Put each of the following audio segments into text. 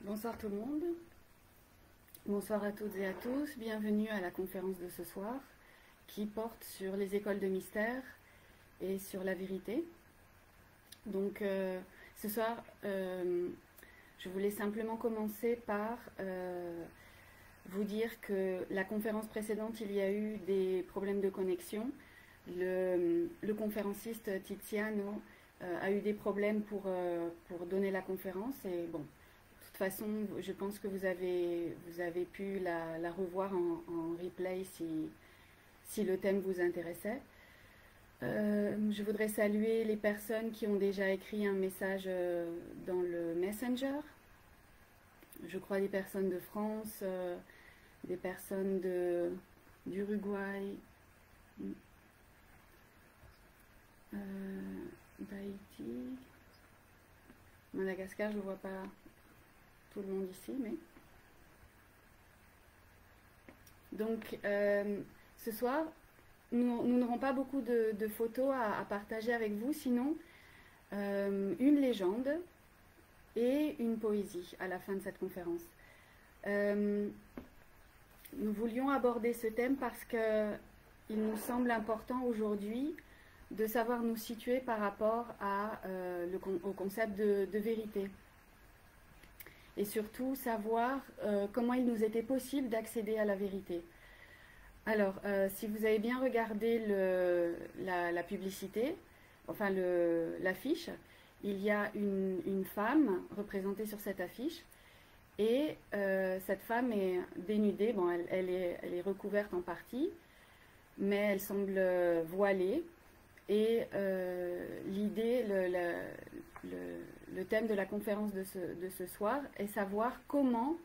Bonsoir tout le monde, bonsoir à toutes et à tous, bienvenue à la conférence de ce soir qui porte sur les écoles de mystère et sur la vérité. Donc ce soir, je voulais simplement commencer par vous dire que la conférence précédente, il y a eu des problèmes de connexion. Le conférenciste Tiziano a eu des problèmes pour donner la conférence et bon, de toute façon, je pense que vous avez pu la revoir en replay si le thème vous intéressait. Je voudrais saluer les personnes qui ont déjà écrit un message dans le Messenger. Je crois des personnes de France, des personnes d'Uruguay, d'Haïti, Madagascar, je ne vois pas tout le monde ici, mais... Donc, ce soir, nous n'aurons pas beaucoup de photos à partager avec vous, sinon une légende et une poésie à la fin de cette conférence. Nous voulions aborder ce thème parce qu'il nous semble important aujourd'hui de savoir nous situer par rapport au concept de vérité. Et surtout savoir comment il nous était possible d'accéder à la vérité. Alors, si vous avez bien regardé la publicité, enfin l'affiche, il y a une femme représentée sur cette affiche, et cette femme est dénudée, bon, elle est recouverte en partie, mais elle semble voilée, et l'idée, le thème de la conférence de ce soir est savoir comment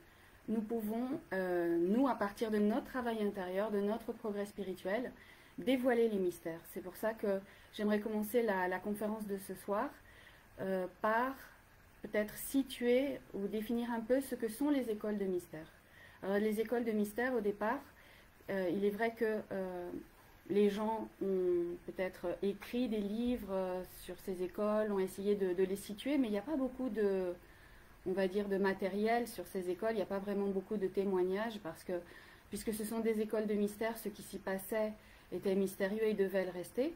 nous pouvons, nous, à partir de notre travail intérieur, de notre progrès spirituel, dévoiler les mystères. C'est pour ça que j'aimerais commencer la conférence de ce soir par peut-être situer ou définir un peu ce que sont les écoles de mystère. Alors, les écoles de mystère, au départ, il est vrai que les gens ont peut-être écrit des livres sur ces écoles, ont essayé de les situer, mais il n'y a pas beaucoup on va dire, de matériel sur ces écoles. Il n'y a pas vraiment beaucoup de témoignages parce que, puisque ce sont des écoles de mystère, ce qui s'y passait était mystérieux et devait le rester.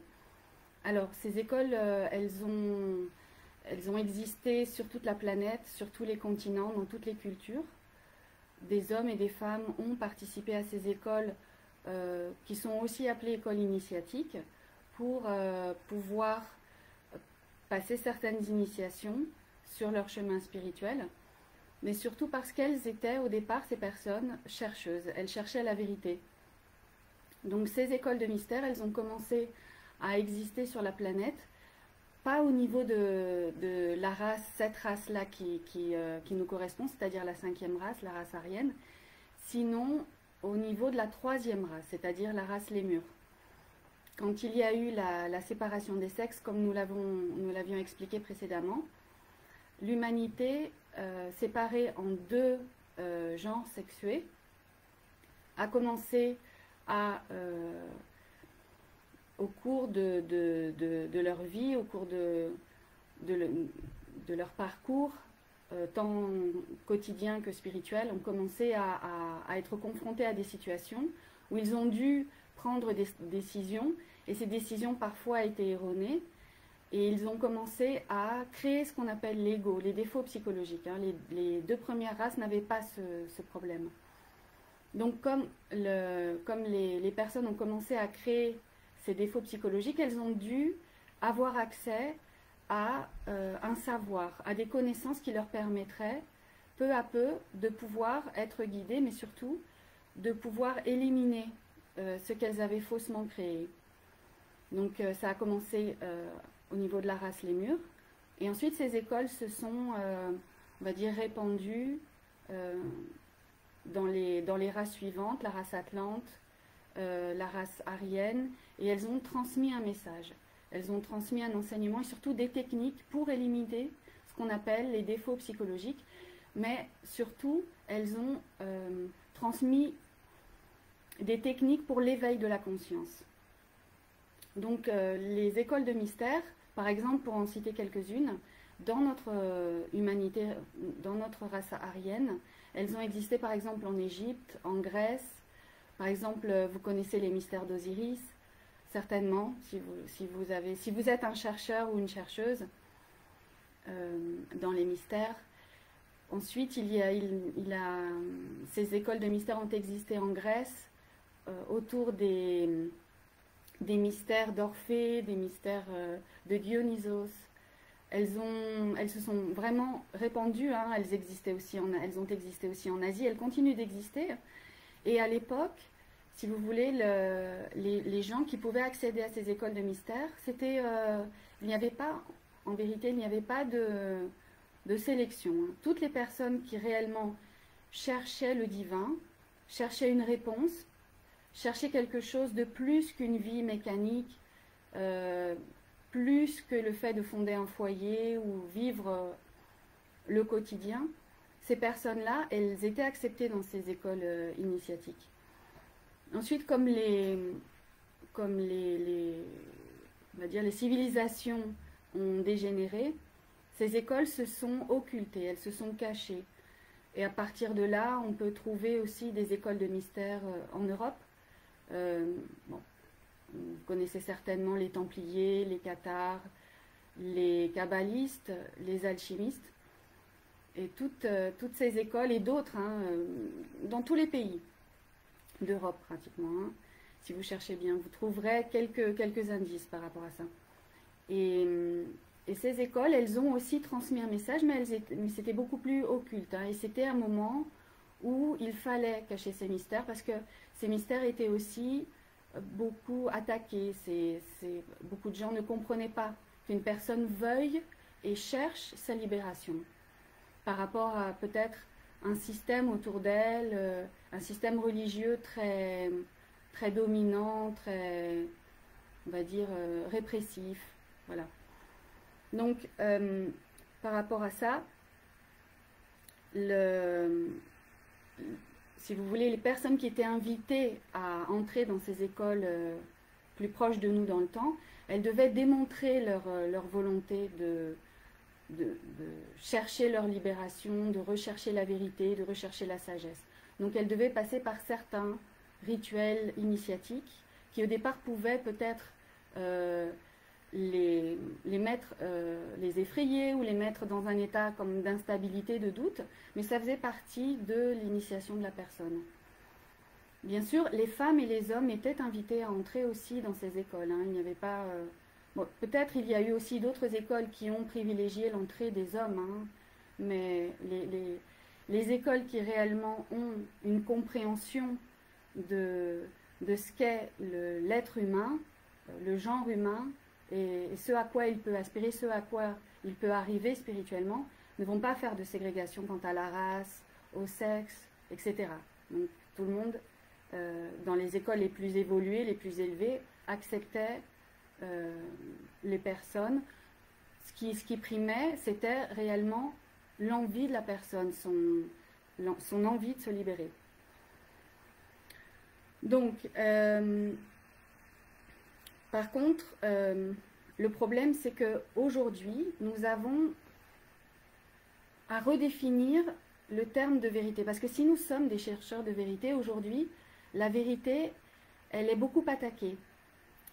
Alors, ces écoles, elles ont existé sur toute la planète, sur tous les continents, dans toutes les cultures. Des hommes et des femmes ont participé à ces écoles qui sont aussi appelées écoles initiatiques pour pouvoir passer certaines initiations sur leur chemin spirituel, mais surtout parce qu'elles étaient au départ, ces personnes, chercheuses. Elles cherchaient la vérité. Donc ces écoles de mystère, elles ont commencé à exister sur la planète, pas au niveau de la race, cette race-là qui nous correspond, c'est-à-dire la 5e race, la race aryenne, sinon au niveau de la 3e race, c'est-à-dire la race lémur. Quand il y a eu la séparation des sexes, comme nous l'avions expliqué précédemment, l'humanité, séparée en deux genres sexués, a commencé au cours de leur vie, au cours de leur parcours, tant quotidien que spirituel, ont commencé à être confrontés à des situations où ils ont dû prendre des décisions, et ces décisions parfois étaient erronées, et ils ont commencé à créer ce qu'on appelle l'ego, les défauts psychologiques. Hein. Les deux premières races n'avaient pas ce problème. Donc comme les personnes ont commencé à créer ces défauts psychologiques, elles ont dû avoir accès à un savoir, à des connaissances qui leur permettraient peu à peu de pouvoir être guidées, mais surtout de pouvoir éliminer ce qu'elles avaient faussement créé. Donc ça a commencé au niveau de la race lémur, et ensuite ces écoles se sont, on va dire, répandues dans les races suivantes, la race atlante, la race aryenne, et elles ont transmis un message. Elles ont transmis un enseignement et surtout des techniques pour éliminer ce qu'on appelle les défauts psychologiques, mais surtout elles ont transmis des techniques pour l'éveil de la conscience. Donc les écoles de mystère, par exemple, pour en citer quelques-unes, dans notre humanité, dans notre race aryenne. Elles ont existé par exemple en Égypte, en Grèce. Par exemple, vous connaissez les mystères d'Osiris, certainement, si vous êtes un chercheur ou une chercheuse dans les mystères. Ensuite, ces écoles de mystères ont existé en Grèce, autour des mystères d'Orphée, des mystères de Dionysos. Elles se sont vraiment répandues, hein. Elles ont existé aussi en Asie, elles continuent d'exister. Et à l'époque, si vous voulez, les gens qui pouvaient accéder à ces écoles de mystères, il n'y avait pas, en vérité, il n'y avait pas de sélection, hein. Toutes les personnes qui réellement cherchaient le divin, cherchaient une réponse, cherchaient quelque chose de plus qu'une vie mécanique, plus que le fait de fonder un foyer ou vivre le quotidien, ces personnes-là, elles étaient acceptées dans ces écoles initiatiques. Ensuite, comme on va dire, les civilisations ont dégénéré, ces écoles se sont occultées, elles se sont cachées. Et à partir de là, on peut trouver aussi des écoles de mystère en Europe. Bon, vous connaissez certainement les Templiers, les Cathars, les Kabbalistes, les alchimistes, et toutes ces écoles et d'autres, hein, dans tous les pays d'Europe pratiquement, hein. Si vous cherchez bien, vous trouverez quelques indices par rapport à ça. Et ces écoles, elles ont aussi transmis un message, mais c'était beaucoup plus occulte, hein, et c'était un moment où il fallait cacher ces mystères, parce que ces mystères étaient aussi beaucoup attaqués. Beaucoup de gens ne comprenaient pas qu'une personne veuille et cherche sa libération par rapport à peut-être un système autour d'elle, un système religieux très, très dominant, très, on va dire, répressif. Voilà. Donc, par rapport à ça, si vous voulez, les personnes qui étaient invitées à entrer dans ces écoles plus proches de nous dans le temps, elles devaient démontrer leur volonté de chercher leur libération, de rechercher la vérité, de rechercher la sagesse. Donc elles devaient passer par certains rituels initiatiques qui au départ pouvaient peut-être les effrayer ou les mettre dans un état comme d'instabilité, de doute, mais ça faisait partie de l'initiation de la personne. Bien sûr, les femmes et les hommes étaient invités à entrer aussi dans ces écoles, hein. Il n'y avait pas... bon, peut-être il y a eu aussi d'autres écoles qui ont privilégié l'entrée des hommes, hein, mais les écoles qui réellement ont une compréhension de ce qu'est l'être humain, le genre humain, et ce à quoi il peut aspirer, ce à quoi il peut arriver spirituellement, ne vont pas faire de ségrégation quant à la race, au sexe, etc. Donc tout le monde, dans les écoles les plus évoluées, les plus élevées, acceptait les personnes. Ce qui primait, c'était réellement l'envie de la personne, son envie de se libérer. Donc, par contre, le problème, c'est qu'aujourd'hui, nous avons à redéfinir le terme de vérité. Parce que si nous sommes des chercheurs de vérité, aujourd'hui, la vérité, elle est beaucoup attaquée.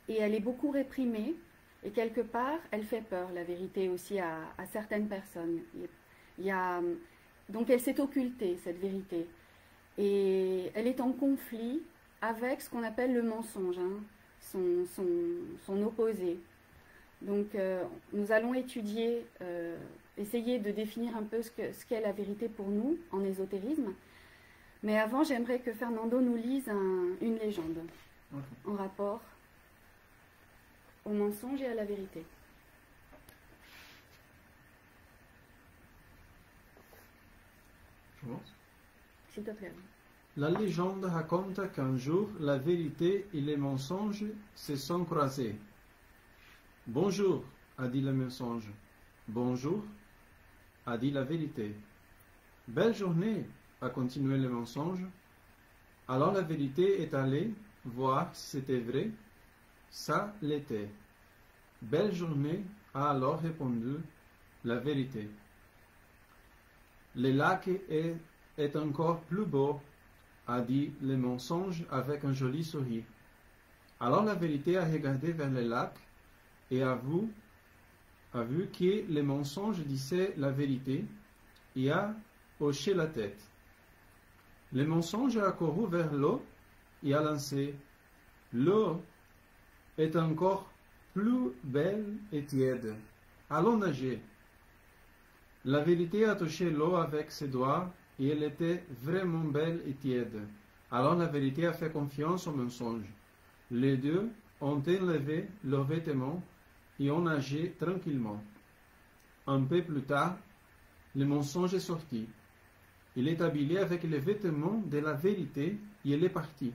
Et elle est beaucoup réprimée. Et quelque part, elle fait peur, la vérité aussi, à certaines personnes. Donc elle s'est occultée, cette vérité. Et elle est en conflit avec ce qu'on appelle le mensonge, hein, son opposé. Donc nous allons étudier, essayer de définir un peu ce qu'est la vérité pour nous en ésotérisme. Mais avant, j'aimerais que Fernando nous lise une légende en rapport au mensonge et à la vérité. Je commence. S'il te plaît. La légende raconte qu'un jour, la vérité et les mensonges se sont croisés. « Bonjour » a dit le mensonge. « Bonjour » a dit la vérité. « Belle journée » a continué le mensonge. Alors la vérité est allée voir si c'était vrai. Ça l'était. Belle journée a alors répondu. la vérité. Le lac est encore plus beau, a dit le mensonge avec un joli sourire. Alors la vérité a regardé vers le lac et a vu que le mensonge disait la vérité et a hoché la tête. Le mensonge a couru vers l'eau et a lancé. L'eau est encore plus belle et tiède. Allons nager. La vérité a touché l'eau avec ses doigts et elle était vraiment belle et tiède. Alors la vérité a fait confiance au mensonge. Les deux ont enlevé leurs vêtements et ont nagé tranquillement. Un peu plus tard, le mensonge est sorti. Il est habillé avec les vêtements de la vérité et il est parti.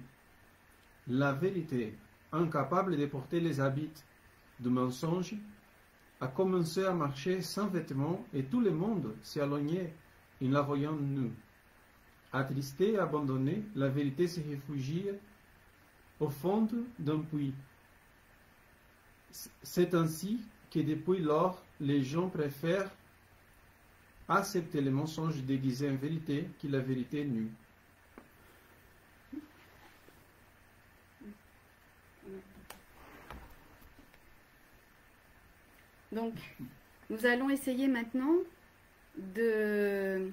La vérité, incapable de porter les habits du mensonge, a commencé à marcher sans vêtements et tout le monde s'éloignait en la voyant nue. Attristée et abandonnée, la vérité se réfugie au fond d'un puits. C'est ainsi que depuis lors, les gens préfèrent accepter les mensonges déguisés en vérité que la vérité nue. Donc, nous allons essayer maintenant de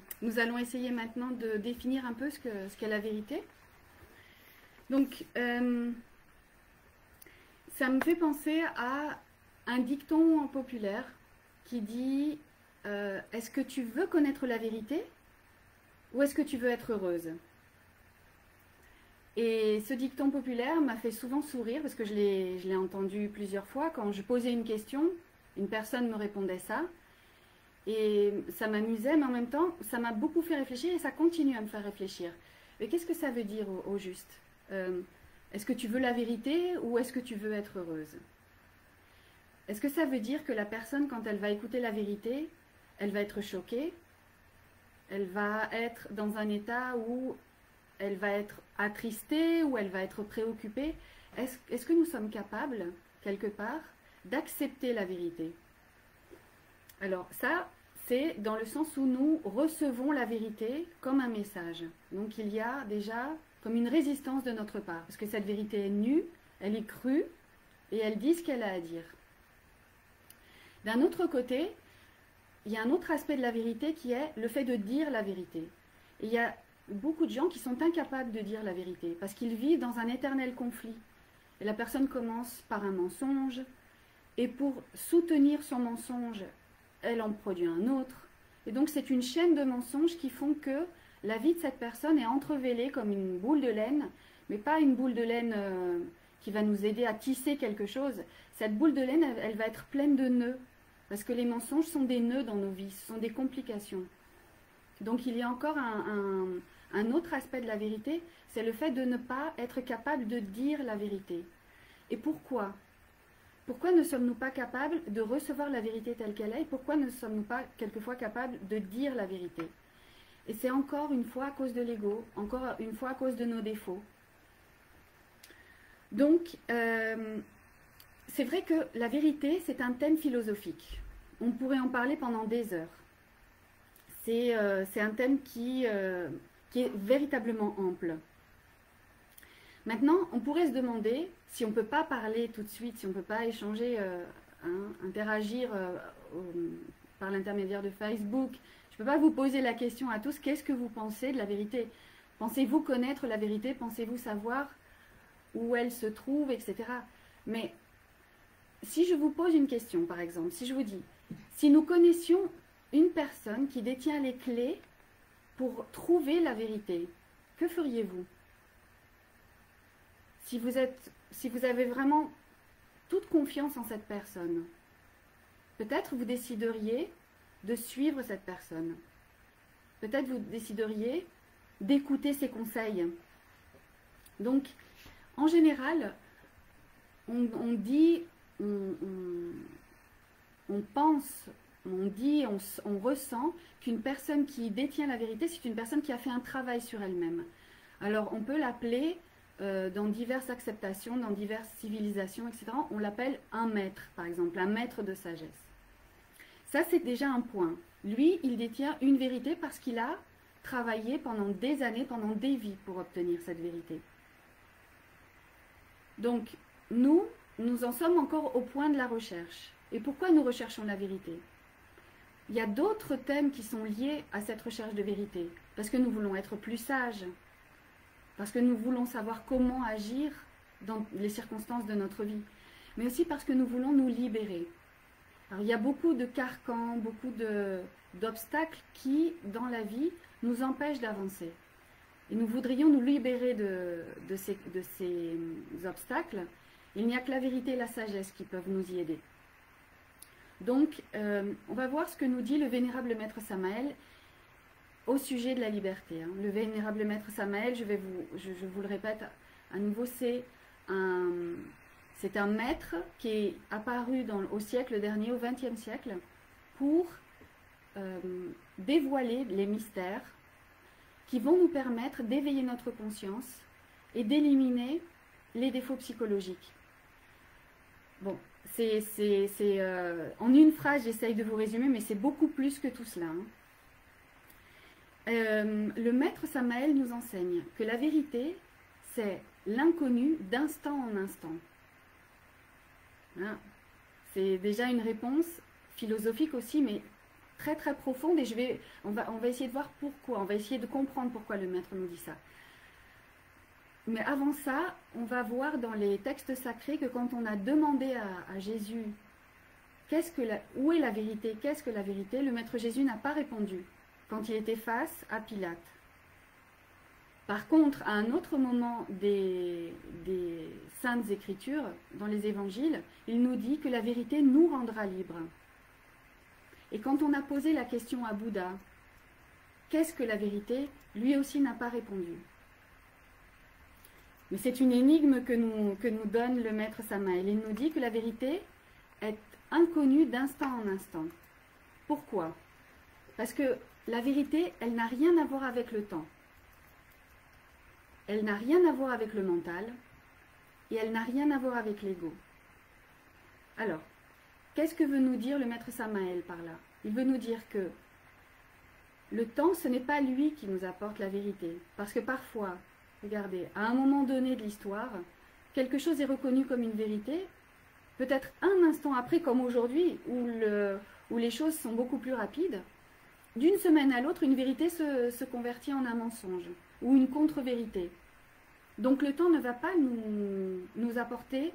définir un peu ce qu'est la vérité. Donc, ça me fait penser à un dicton populaire qui dit est-ce que tu veux connaître la vérité ou est-ce que tu veux être heureuse? Et ce dicton populaire m'a fait souvent sourire parce que je l'ai entendu plusieurs fois. Quand je posais une question, une personne me répondait ça. Et ça m'amusait, mais en même temps, ça m'a beaucoup fait réfléchir et ça continue à me faire réfléchir. Mais qu'est-ce que ça veut dire au juste? Est-ce que tu veux la vérité ou est-ce que tu veux être heureuse? Est-ce que ça veut dire que la personne, quand elle va écouter la vérité, elle va être choquée? Elle va être dans un état où elle va être attristée ou elle va être préoccupée? Est-ce que nous sommes capables, quelque part, d'accepter la vérité? Alors ça, c'est dans le sens où nous recevons la vérité comme un message. Donc il y a déjà comme une résistance de notre part, parce que cette vérité est nue, elle est crue, et elle dit ce qu'elle a à dire. D'un autre côté, il y a un autre aspect de la vérité qui est le fait de dire la vérité. Et il y a beaucoup de gens qui sont incapables de dire la vérité, parce qu'ils vivent dans un éternel conflit. Et la personne commence par un mensonge, et pour soutenir son mensonge, elle en produit un autre. Et donc c'est une chaîne de mensonges qui font que la vie de cette personne est entremêlée comme une boule de laine, mais pas une boule de laine qui va nous aider à tisser quelque chose. Cette boule de laine, elle va être pleine de nœuds, parce que les mensonges sont des nœuds dans nos vies, ce sont des complications. Donc il y a encore un autre aspect de la vérité, c'est le fait de ne pas être capable de dire la vérité. Et pourquoi ? Pourquoi ne sommes-nous pas capables de recevoir la vérité telle qu'elle est et pourquoi ne sommes-nous pas quelquefois capables de dire la vérité? Et c'est encore une fois à cause de l'ego, encore une fois à cause de nos défauts. Donc, c'est vrai que la vérité, c'est un thème philosophique. On pourrait en parler pendant des heures. C'est un thème qui est véritablement ample. Maintenant, on pourrait se demander, si on ne peut pas parler tout de suite, si on ne peut pas échanger, interagir par l'intermédiaire de Facebook, je ne peux pas vous poser la question à tous, qu'est-ce que vous pensez de la vérité? Pensez-vous connaître la vérité? Pensez-vous savoir où elle se trouve, etc. Mais si je vous pose une question, par exemple, si je vous dis, si nous connaissions une personne qui détient les clés pour trouver la vérité, que feriez-vous? Si vous avez vraiment toute confiance en cette personne, peut-être vous décideriez de suivre cette personne. Peut-être vous décideriez d'écouter ses conseils. Donc, en général, on dit, on pense, on dit, on ressent qu'une personne qui détient la vérité, c'est une personne qui a fait un travail sur elle-même. Alors, on peut l'appeler, dans diverses acceptations, dans diverses civilisations, etc., on l'appelle un maître, par exemple, un maître de sagesse. Ça, c'est déjà un point. Lui, il détient une vérité parce qu'il a travaillé pendant des années, pendant des vies pour obtenir cette vérité. Donc, nous en sommes encore au point de la recherche. Et pourquoi nous recherchons la vérité? Il y a d'autres thèmes qui sont liés à cette recherche de vérité. Parce que nous voulons être plus sages. Parce que nous voulons savoir comment agir dans les circonstances de notre vie. Mais aussi parce que nous voulons nous libérer. Alors, il y a beaucoup de carcans, beaucoup d'obstacles qui, dans la vie, nous empêchent d'avancer. Et nous voudrions nous libérer de ces obstacles. Il n'y a que la vérité et la sagesse qui peuvent nous y aider. Donc, on va voir ce que nous dit le vénérable maître Samaël au sujet de la liberté. Le vénérable maître Samaël, je vous le répète à nouveau, c'est un maître qui est apparu au siècle dernier, au XXe siècle, pour dévoiler les mystères qui vont nous permettre d'éveiller notre conscience et d'éliminer les défauts psychologiques. Bon, en une phrase, j'essaye de vous résumer, mais c'est beaucoup plus que tout cela. Le maître Samaël nous enseigne que la vérité, c'est l'inconnu d'instant en instant. Hein? C'est déjà une réponse philosophique aussi, mais très très profonde, et on va essayer de voir pourquoi, on va essayer de comprendre pourquoi le maître nous dit ça. Mais avant ça, on va voir dans les textes sacrés que quand on a demandé à Jésus où est la vérité, qu'est-ce que la vérité, le maître Jésus n'a pas répondu quand il était face à Pilate. Par contre, à un autre moment des Saintes Écritures, dans les Évangiles, il nous dit que la vérité nous rendra libres. Et quand on a posé la question à Bouddha, qu'est-ce que la vérité, lui aussi n'a pas répondu. Mais c'est une énigme que nous donne le maître Samaël. Il nous dit que la vérité est inconnue d'instant en instant. Pourquoi? Parce que la vérité, elle n'a rien à voir avec le temps. Elle n'a rien à voir avec le mental. Et elle n'a rien à voir avec l'ego. Alors, qu'est-ce que veut nous dire le maître Samaël par là? Il veut nous dire que le temps, ce n'est pas lui qui nous apporte la vérité. Parce que parfois, regardez, à un moment donné de l'histoire, quelque chose est reconnu comme une vérité, peut-être un instant après, comme aujourd'hui, où les choses sont beaucoup plus rapides, d'une semaine à l'autre, une vérité se convertit en un mensonge, ou une contre-vérité. Donc le temps ne va pas nous apporter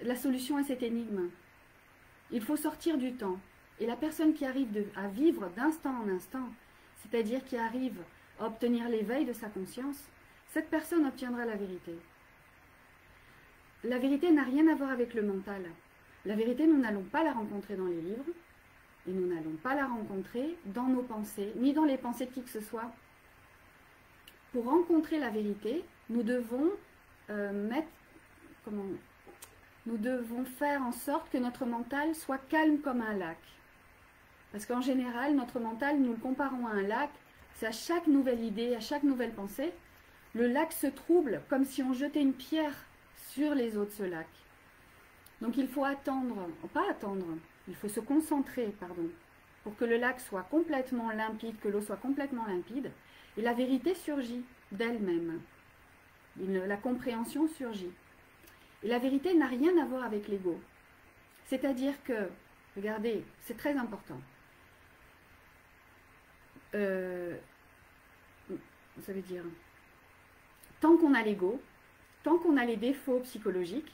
la solution à cette énigme. Il faut sortir du temps. Et la personne qui arrive à vivre d'instant en instant, c'est-à-dire qui arrive à obtenir l'éveil de sa conscience, cette personne obtiendra la vérité. La vérité n'a rien à voir avec le mental. La vérité, nous n'allons pas la rencontrer dans les livres, et nous n'allons pas la rencontrer dans nos pensées, ni dans les pensées de qui que ce soit. Pour rencontrer la vérité, nous devons nous devons faire en sorte que notre mental soit calme comme un lac. Parce qu'en général, notre mental, nous le comparons à un lac, c'est à chaque nouvelle idée, à chaque nouvelle pensée, le lac se trouble comme si on jetait une pierre sur les eaux de ce lac. Donc il faut il faut se concentrer, pour que le lac soit complètement limpide, que l'eau soit complètement limpide, et la vérité surgit d'elle-même. La compréhension surgit. Et la vérité n'a rien à voir avec l'ego. C'est-à-dire que, regardez, c'est très important. Ça veut dire, tant qu'on a l'ego, tant qu'on a les défauts psychologiques,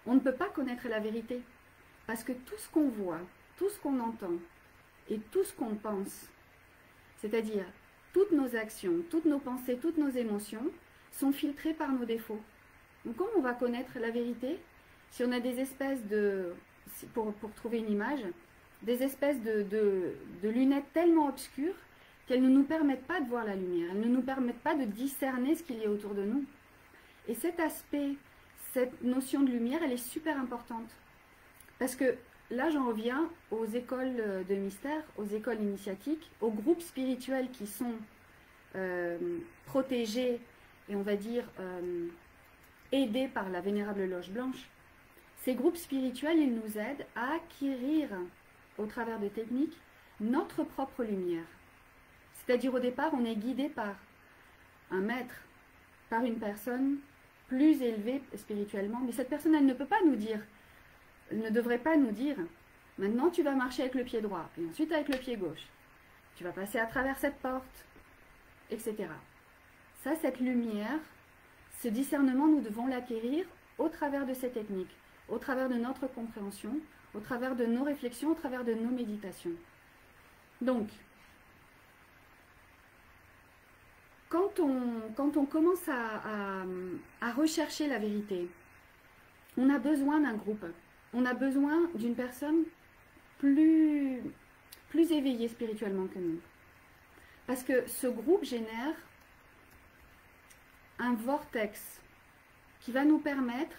on ne peut pas connaître la vérité. Parce que tout ce qu'on voit, tout ce qu'on entend et tout ce qu'on pense, c'est-à-dire toutes nos actions, toutes nos pensées, toutes nos émotions, sont filtrées par nos défauts. Donc comment on va connaître la vérité si on a des espèces pour trouver une image, des espèces de lunettes tellement obscures qu'elles ne nous permettent pas de voir la lumière, elles ne nous permettent pas de discerner ce qu'il y a autour de nous. Et cet aspect, cette notion de lumière, elle est super importante. Parce que là, j'en reviens aux écoles de mystère, aux écoles initiatiques, aux groupes spirituels qui sont protégés et on va dire aidés par la Vénérable Loge Blanche. Ces groupes spirituels, ils nous aident à acquérir au travers de techniques, notre propre lumière. C'est-à-dire au départ, on est guidé par un maître, par une personne plus élevée spirituellement, mais cette personne, elle ne peut pas nous dire, elle ne devrait pas nous dire, maintenant tu vas marcher avec le pied droit, et ensuite avec le pied gauche, tu vas passer à travers cette porte, etc. Ça, cette lumière, ce discernement, nous devons l'acquérir au travers de ces techniques, au travers de notre compréhension, au travers de nos réflexions, au travers de nos méditations. Donc, quand on commence à rechercher la vérité, on a besoin d'un groupe, on a besoin d'une personne plus éveillée spirituellement que nous. Parce que ce groupe génère un vortex qui va nous permettre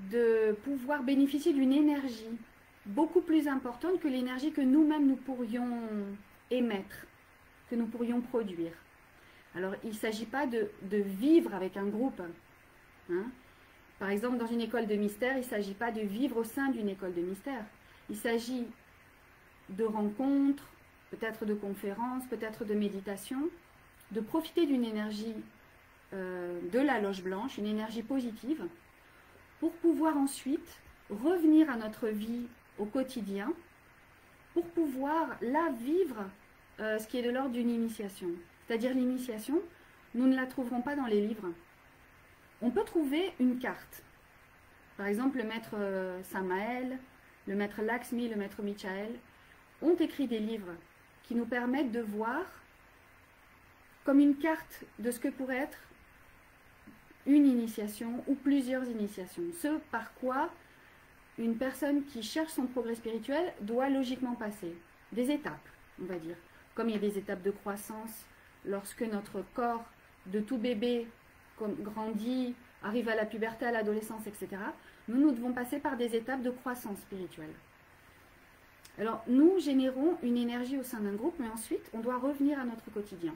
de pouvoir bénéficier d'une énergie beaucoup plus importante que l'énergie que nous-mêmes nous pourrions émettre, que nous pourrions produire. Alors, il ne s'agit pas de vivre avec un groupe. Hein. Par exemple, dans une école de mystère, il ne s'agit pas de vivre au sein d'une école de mystère. Il s'agit de rencontres, peut-être de conférences, peut-être de méditation, de profiter d'une énergie de la loge blanche, une énergie positive, pour pouvoir ensuite revenir à notre vie au quotidien, pour pouvoir là vivre ce qui est de l'ordre d'une initiation. C'est-à-dire l'initiation, nous ne la trouverons pas dans les livres. On peut trouver une carte. Par exemple, le maître Samael, le maître Lakshmi, le maître Michael ont écrit des livres qui nous permettent de voir comme une carte de ce que pourrait être une initiation ou plusieurs initiations. Ce par quoi une personne qui cherche son progrès spirituel doit logiquement passer. Des étapes, on va dire. Comme il y a des étapes de croissance, lorsque notre corps de tout bébé grandit, arrive à la puberté, à l'adolescence, etc., nous devons passer par des étapes de croissance spirituelle. Alors, nous générons une énergie au sein d'un groupe, mais ensuite, on doit revenir à notre quotidien.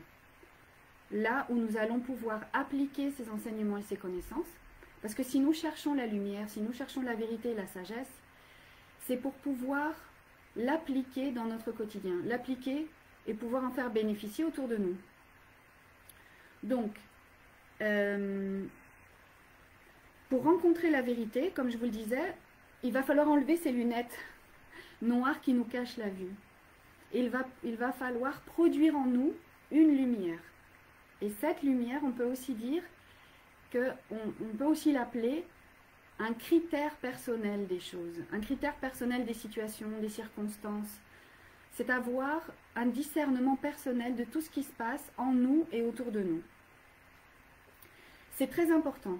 Là où nous allons pouvoir appliquer ces enseignements et ces connaissances, parce que si nous cherchons la lumière, si nous cherchons la vérité et la sagesse, c'est pour pouvoir l'appliquer dans notre quotidien, l'appliquer et pouvoir en faire bénéficier autour de nous. Donc, pour rencontrer la vérité, comme je vous le disais, il va falloir enlever ces lunettes noires qui nous cachent la vue. Et il va falloir produire en nous une lumière. Et cette lumière, on peut aussi dire on peut aussi l'appeler un critère personnel des choses, un critère personnel des situations, des circonstances. C'est avoir un discernement personnel de tout ce qui se passe en nous et autour de nous. C'est très important,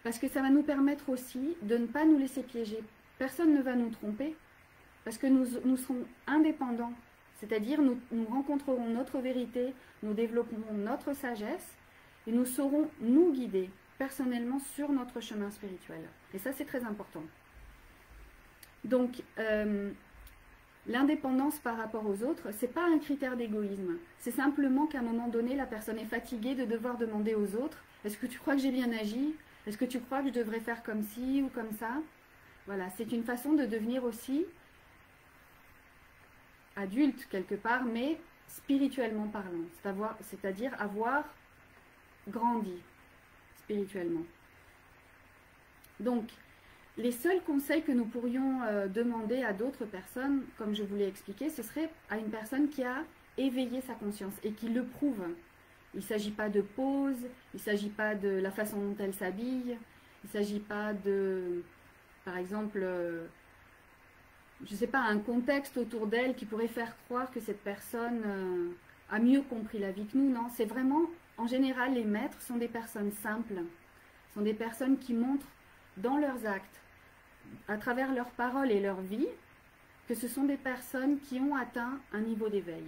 parce que ça va nous permettre aussi de ne pas nous laisser piéger. Personne ne va nous tromper, parce que nous serons indépendants. C'est-à-dire, nous rencontrerons notre vérité, nous développerons notre sagesse, et nous saurons nous guider personnellement sur notre chemin spirituel. Et ça, c'est très important. Donc, l'indépendance par rapport aux autres, ce n'est pas un critère d'égoïsme. C'est simplement qu'à un moment donné, la personne est fatiguée de devoir demander aux autres « Est-ce que tu crois que j'ai bien agi? Est-ce que tu crois que je devrais faire comme ci ou comme ça ?» Voilà, c'est une façon de devenir aussi adulte quelque part, mais spirituellement parlant, c'est-à-dire avoir grandi spirituellement. Donc, les seuls conseils que nous pourrions demander à d'autres personnes, comme je vous l'ai expliqué, ce serait à une personne qui a éveillé sa conscience et qui le prouve. Il ne s'agit pas de pose, il ne s'agit pas de la façon dont elle s'habille, il ne s'agit pas de, par exemple, je ne sais pas, un contexte autour d'elle qui pourrait faire croire que cette personne a mieux compris la vie que nous. Non, c'est vraiment, en général, les maîtres sont des personnes simples, sont des personnes qui montrent dans leurs actes, à travers leurs paroles et leur vie, que ce sont des personnes qui ont atteint un niveau d'éveil.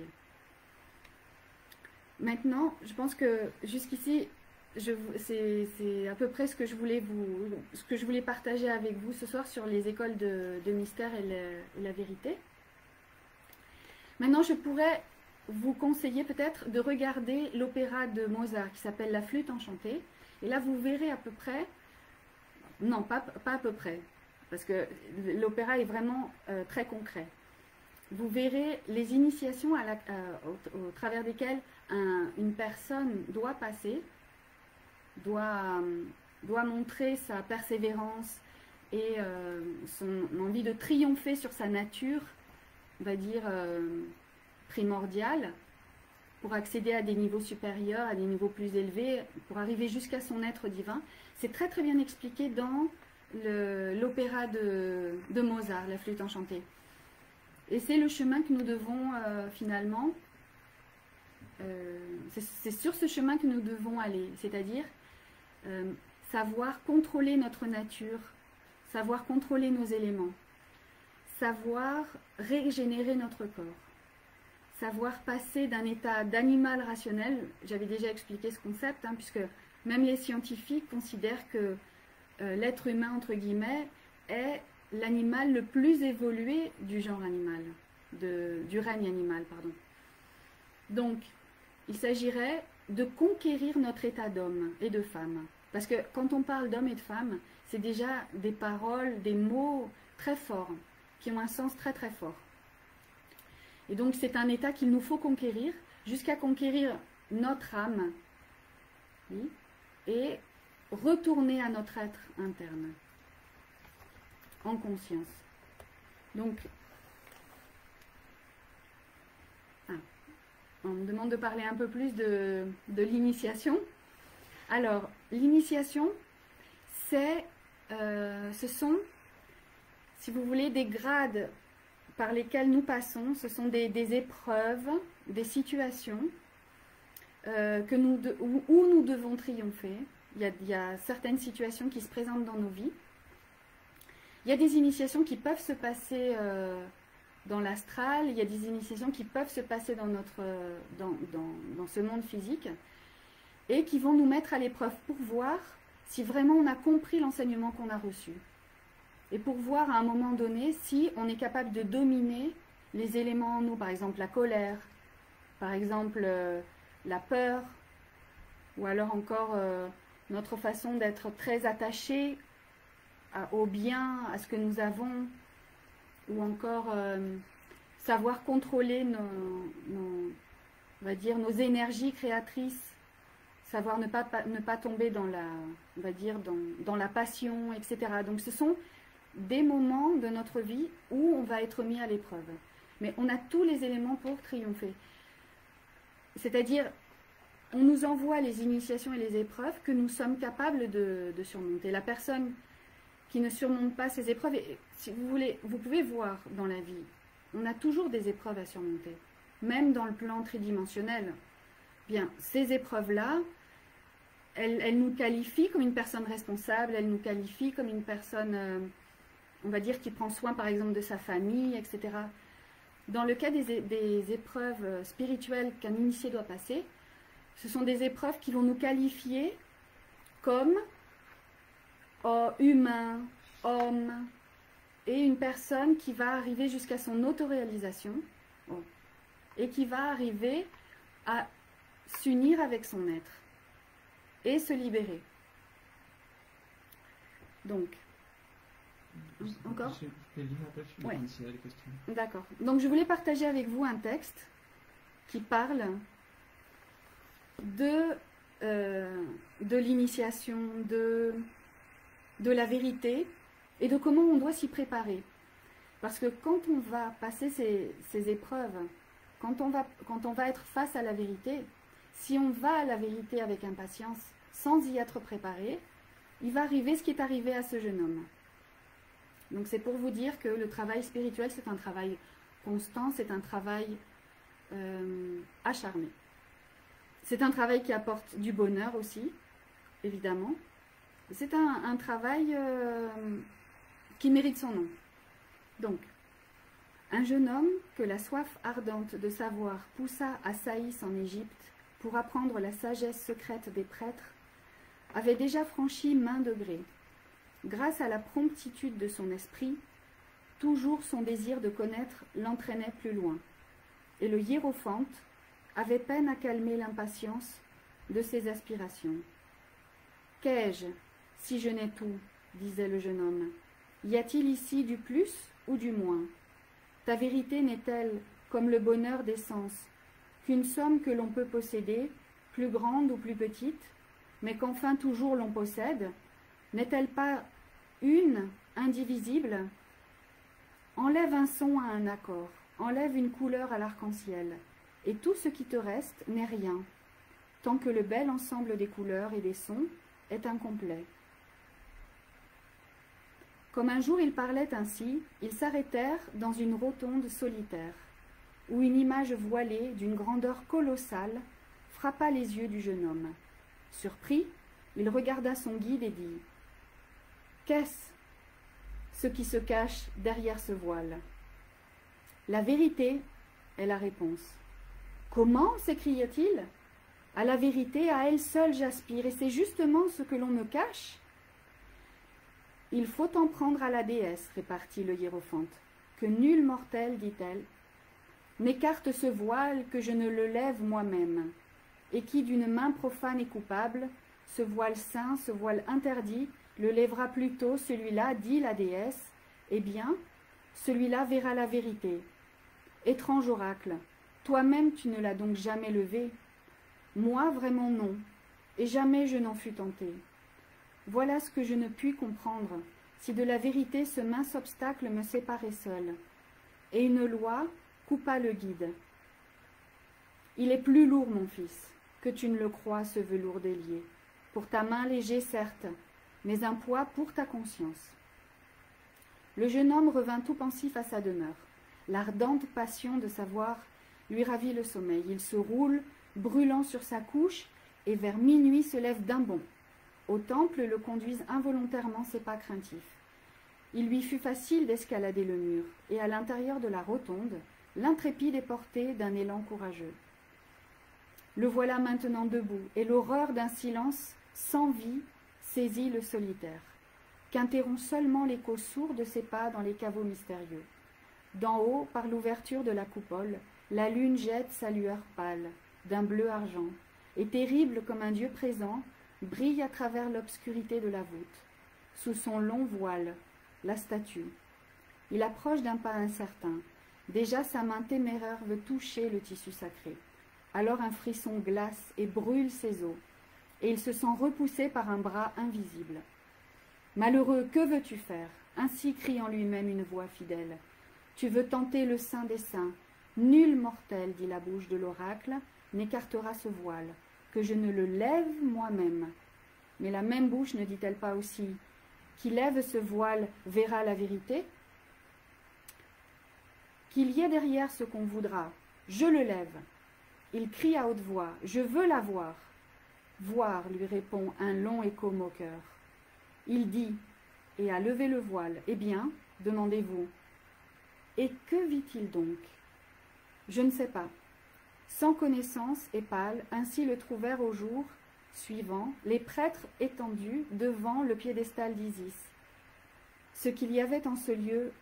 Maintenant, je pense que jusqu'ici, c'est à peu près ce que je voulais partager avec vous ce soir sur les écoles de mystère et la vérité. Maintenant, je pourrais vous conseiller peut-être de regarder l'opéra de Mozart qui s'appelle La Flûte enchantée. Et là, vous verrez à peu près, non, pas à peu près, parce que l'opéra est vraiment très concret. Vous verrez les initiations au travers desquelles une personne doit passer, doit montrer sa persévérance et son envie de triompher sur sa nature, on va dire, primordiale, pour accéder à des niveaux supérieurs, à des niveaux plus élevés, pour arriver jusqu'à son être divin. C'est très très bien expliqué dans l'opéra de Mozart, La Flûte enchantée. Et c'est le chemin que nous devons finalement, c'est sur ce chemin que nous devons aller, c'est-à-dire savoir contrôler notre nature, savoir contrôler nos éléments, savoir régénérer notre corps, savoir passer d'un état d'animal rationnel, j'avais déjà expliqué ce concept, hein, puisque même les scientifiques considèrent que l'être humain, entre guillemets, est l'animal le plus évolué du genre animal, du règne animal, pardon. Donc, il s'agirait de conquérir notre état d'homme et de femme. Parce que quand on parle d'homme et de femme, c'est déjà des paroles, des mots très forts, qui ont un sens très très fort. Et donc c'est un état qu'il nous faut conquérir, jusqu'à conquérir notre âme, oui, et retourner à notre être interne, en conscience. Donc, on me demande de parler un peu plus de l'initiation. Alors, l'initiation, ce sont, si vous voulez, des grades par lesquels nous passons. Ce sont des épreuves, des situations où nous devons triompher. Il y a certaines situations qui se présentent dans nos vies. Il y a des initiations qui peuvent se passer dans l'astral, il y a des initiations qui peuvent se passer dans ce monde physique et qui vont nous mettre à l'épreuve pour voir si vraiment on a compris l'enseignement qu'on a reçu. Et pour voir à un moment donné si on est capable de dominer les éléments en nous, par exemple la colère, par exemple la peur, ou alors encore notre façon d'être très attaché au bien, à ce que nous avons, ou encore savoir contrôler on va dire, nos énergies créatrices, savoir ne pas tomber dans on va dire, dans la passion, etc. Donc ce sont des moments de notre vie où on va être mis à l'épreuve. Mais on a tous les éléments pour triompher. C'est-à-dire, on nous envoie les initiations et les épreuves que nous sommes capables de surmonter. La personne qui ne surmonte pas ces épreuves, et si vous voulez, vous pouvez voir dans la vie, on a toujours des épreuves à surmonter, même dans le plan tridimensionnel. Bien, ces épreuves-là, elles nous qualifient comme une personne responsable, elles nous qualifient comme une personne, on va dire, qui prend soin par exemple de sa famille, etc. Dans le cas des épreuves spirituelles qu'un initié doit passer, ce sont des épreuves qui vont nous qualifier comme humain, homme, et une personne qui va arriver jusqu'à son autoréalisation et qui va arriver à s'unir avec son être et se libérer. Donc, encore ? Ouais. D'accord. Donc je voulais partager avec vous un texte qui parle de l'initiation, de la vérité et de comment on doit s'y préparer. Parce que quand on va passer ces épreuves, quand on va être face à la vérité, si on va à la vérité avec impatience, sans y être préparé, il va arriver ce qui est arrivé à ce jeune homme. Donc c'est pour vous dire que le travail spirituel, c'est un travail constant, c'est un travail acharné. C'est un travail qui apporte du bonheur aussi, évidemment. C'est un travail qui mérite son nom. Donc, un jeune homme que la soif ardente de savoir poussa à Saïs en Égypte pour apprendre la sagesse secrète des prêtres, avait déjà franchi maints degrés. Grâce à la promptitude de son esprit, toujours son désir de connaître l'entraînait plus loin, et le hiérophante avait peine à calmer l'impatience de ses aspirations. « Qu'ai-je, si je n'ai tout ?» disait le jeune homme. « Y a-t-il ici du plus ou du moins? Ta vérité n'est-elle, comme le bonheur des sens, qu'une somme que l'on peut posséder, plus grande ou plus petite, mais qu'enfin toujours l'on possède? N'est-elle pas une, indivisible? Enlève un son à un accord, enlève une couleur à l'arc-en-ciel, et tout ce qui te reste n'est rien, tant que le bel ensemble des couleurs et des sons est incomplet. Comme un jour ils parlaient ainsi, ils s'arrêtèrent dans une rotonde solitaire, où une image voilée d'une grandeur colossale frappa les yeux du jeune homme. Surpris, il regarda son guide et dit « Qu'est-ce ce qui se cache derrière ce voile ?» La vérité est la réponse. « Comment ?» s'écria-t-il. « À la vérité, à elle seule j'aspire, et c'est justement ce que l'on me cache. » « Il faut en prendre à la déesse, répartit le hiérophante, que nul mortel, dit-elle, n'écarte ce voile que je ne le lève moi-même, et qui d'une main profane et coupable, ce voile saint, ce voile interdit, le lèvera plutôt, celui-là, dit la déesse, eh bien, celui-là verra la vérité. Étrange oracle, toi-même tu ne l'as donc jamais levé. Moi vraiment non, et jamais je n'en fus tenté. Voilà ce que je ne puis comprendre, si de la vérité ce mince obstacle me séparait seul. Et une loi coupa le guide. Il est plus lourd, mon fils, que tu ne le crois, ce velours délié. Pour ta main léger, certes, mais un poids pour ta conscience. Le jeune homme revint tout pensif à sa demeure. L'ardente passion de savoir lui ravit le sommeil. Il se roule, brûlant sur sa couche, et vers minuit se lève d'un bond. Au temple le conduisent involontairement ses pas craintifs. Il lui fut facile d'escalader le mur, et à l'intérieur de la rotonde, l'intrépide est porté d'un élan courageux. Le voilà maintenant debout, et l'horreur d'un silence sans vie saisit le solitaire, qu'interrompt seulement l'écho sourd de ses pas dans les caveaux mystérieux. D'en haut, par l'ouverture de la coupole, la lune jette sa lueur pâle, d'un bleu argent, et terrible comme un dieu présent, brille à travers l'obscurité de la voûte. Sous son long voile, la statue. Il approche d'un pas incertain. Déjà sa main téméraire veut toucher le tissu sacré. Alors un frisson glace et brûle ses os, et il se sent repoussé par un bras invisible. Malheureux, que veux-tu faire? Ainsi crie en lui-même une voix fidèle. Tu veux tenter le saint des saints. Nul mortel, dit la bouche de l'oracle, n'écartera ce voile, que je ne le lève moi-même. Mais la même bouche ne dit-elle pas aussi, qui lève ce voile verra la vérité? Qu'il y ait derrière ce qu'on voudra, je le lève. Il crie à haute voix, je veux la voir. Voir, lui répond un long écho moqueur. Il dit, et a levé le voile, eh bien, demandez-vous. Et que vit-il donc? Je ne sais pas. Sans connaissance et pâle, ainsi le trouvèrent au jour suivant les prêtres étendus devant le piédestal d'Isis. Ce qu'il y avait en ce lieu,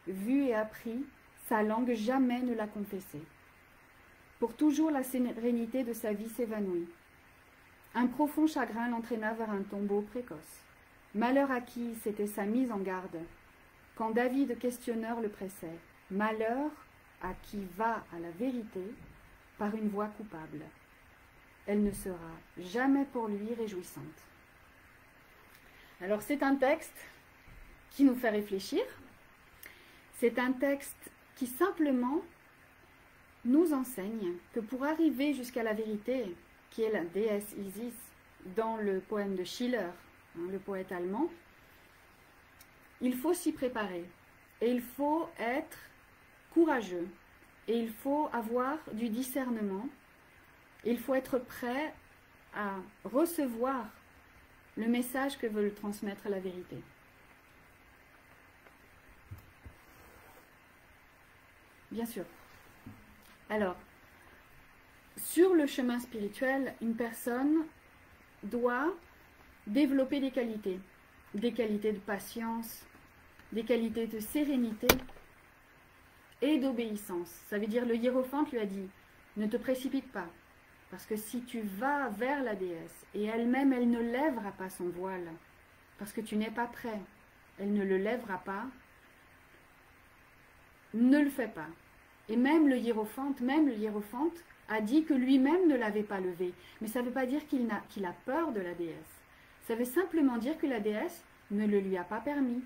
vu et appris, sa langue jamais ne l'a confessé. Pour toujours la sérénité de sa vie s'évanouit. Un profond chagrin l'entraîna vers un tombeau précoce. Malheur à qui c'était sa mise en garde, quand David questionneur le pressait. Malheur à qui va à la vérité par une voie coupable. Elle ne sera jamais pour lui réjouissante. Alors c'est un texte qui nous fait réfléchir. C'est un texte qui simplement nous enseigne que pour arriver jusqu'à la vérité, qui est la déesse Isis dans le poème de Schiller, le poète allemand, il faut s'y préparer et il faut être courageux et il faut avoir du discernement. Il faut être prêt à recevoir le message que veut transmettre la vérité. Bien sûr. Alors, sur le chemin spirituel, une personne doit développer des qualités de patience, des qualités de sérénité et d'obéissance. Ça veut dire, le hiérophante lui a dit, ne te précipite pas, parce que si tu vas vers la déesse, et elle-même, elle ne lèvera pas son voile, parce que tu n'es pas prêt, elle ne le lèvera pas, ne le fait pas. Et même le hiérophante a dit que lui-même ne l'avait pas levé. Mais ça ne veut pas dire qu'il a peur de la déesse. Ça veut simplement dire que la déesse ne le lui a pas permis.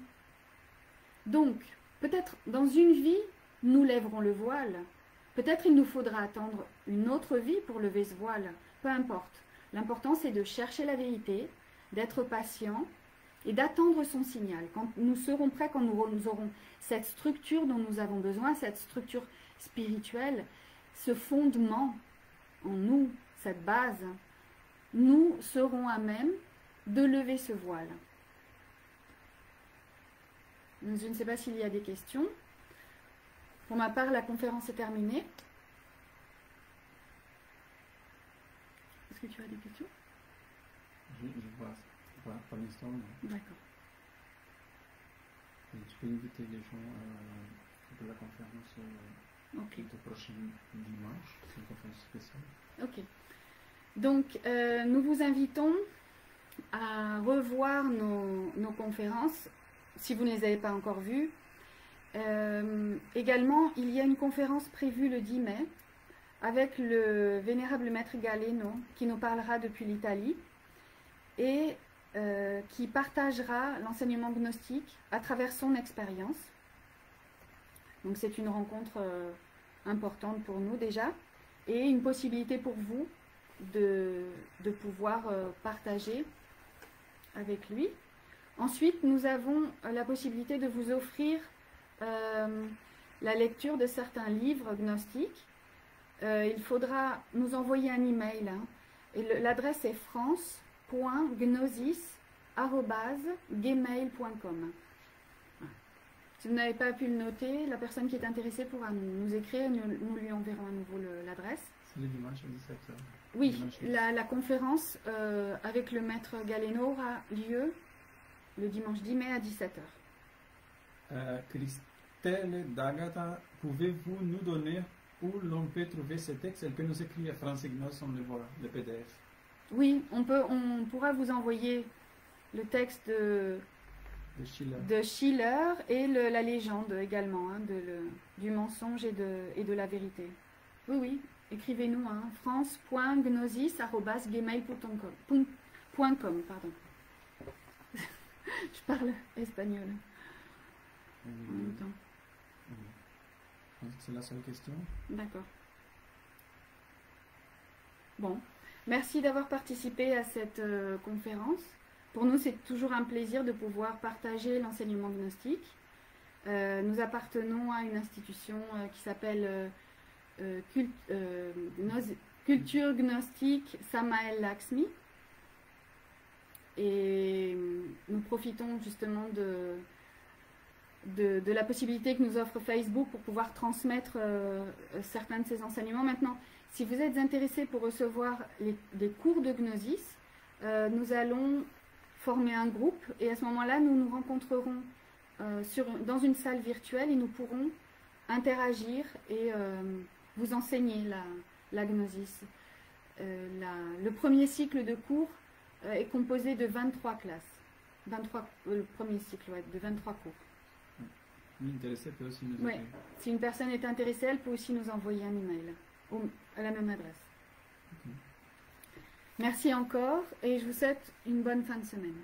Donc, peut-être dans une vie, nous lèverons le voile. Peut-être il nous faudra attendre une autre vie pour lever ce voile. Peu importe. L'important, c'est de chercher la vérité, d'être patient et d'attendre son signal. Quand nous serons prêts, quand nous aurons cette structure dont nous avons besoin, cette structure spirituelle, ce fondement en nous, cette base, nous serons à même de lever ce voile. Je ne sais pas s'il y a des questions. Pour ma part, la conférence est terminée. Est-ce que tu as des questions? Je vois pas l'instant. D'accord. Tu peux inviter les gens pour la conférence le prochain dimanche. C'est une conférence spéciale. Ok. Donc, nous vous invitons à revoir nos conférences, si vous ne les avez pas encore vues. Également, il y a une conférence prévue le 10 mai avec le vénérable maître Galeno qui nous parlera depuis l'Italie et qui partagera l'enseignement gnostique à travers son expérience. Donc c'est une rencontre importante pour nous déjà et une possibilité pour vous de pouvoir partager avec lui. Ensuite, nous avons la possibilité de vous offrir la lecture de certains livres gnostiques. Il faudra nous envoyer un email. Et l'adresse est france.gnosis@gmail.com. Si vous n'avez pas pu le noter, la personne qui est intéressée pourra nous écrire. Nous lui enverrons à nouveau l'adresse. C'est le dimanche à 17h. Oui, la conférence avec le maître Galeno aura lieu le dimanche 10 mai à 17h. Christelle D'Agata, pouvez-vous nous donner où l'on peut trouver ces textes? Elle peut nous écrire à France Ignos, on le voit, le PDF. Oui, on pourra vous envoyer le texte de Schiller et la légende également, du mensonge et de la vérité. Oui, oui, écrivez-nous france.gnosis@gmail.com. Pardon. Je parle espagnol en même temps. Je pense que c'est la seule question. D'accord. Bon, merci d'avoir participé à cette conférence. Pour nous, c'est toujours un plaisir de pouvoir partager l'enseignement gnostique. Nous appartenons à une institution qui s'appelle Culture Gnostique Samael Laxmi. Et nous profitons justement de la possibilité que nous offre Facebook pour pouvoir transmettre certains de ces enseignements. Maintenant, si vous êtes intéressé pour recevoir des cours de Gnosis, nous allons former un groupe et à ce moment-là, nous nous rencontrerons dans une salle virtuelle et nous pourrons interagir et vous enseigner la Gnosis. Le premier cycle de cours est composé de 23 classes. Le premier cycle, ouais, de 23 cours. L'intéressé peut aussi nous écrire. Ouais. Si une personne est intéressée, elle peut aussi nous envoyer un email à la même adresse. Okay. Merci encore et je vous souhaite une bonne fin de semaine.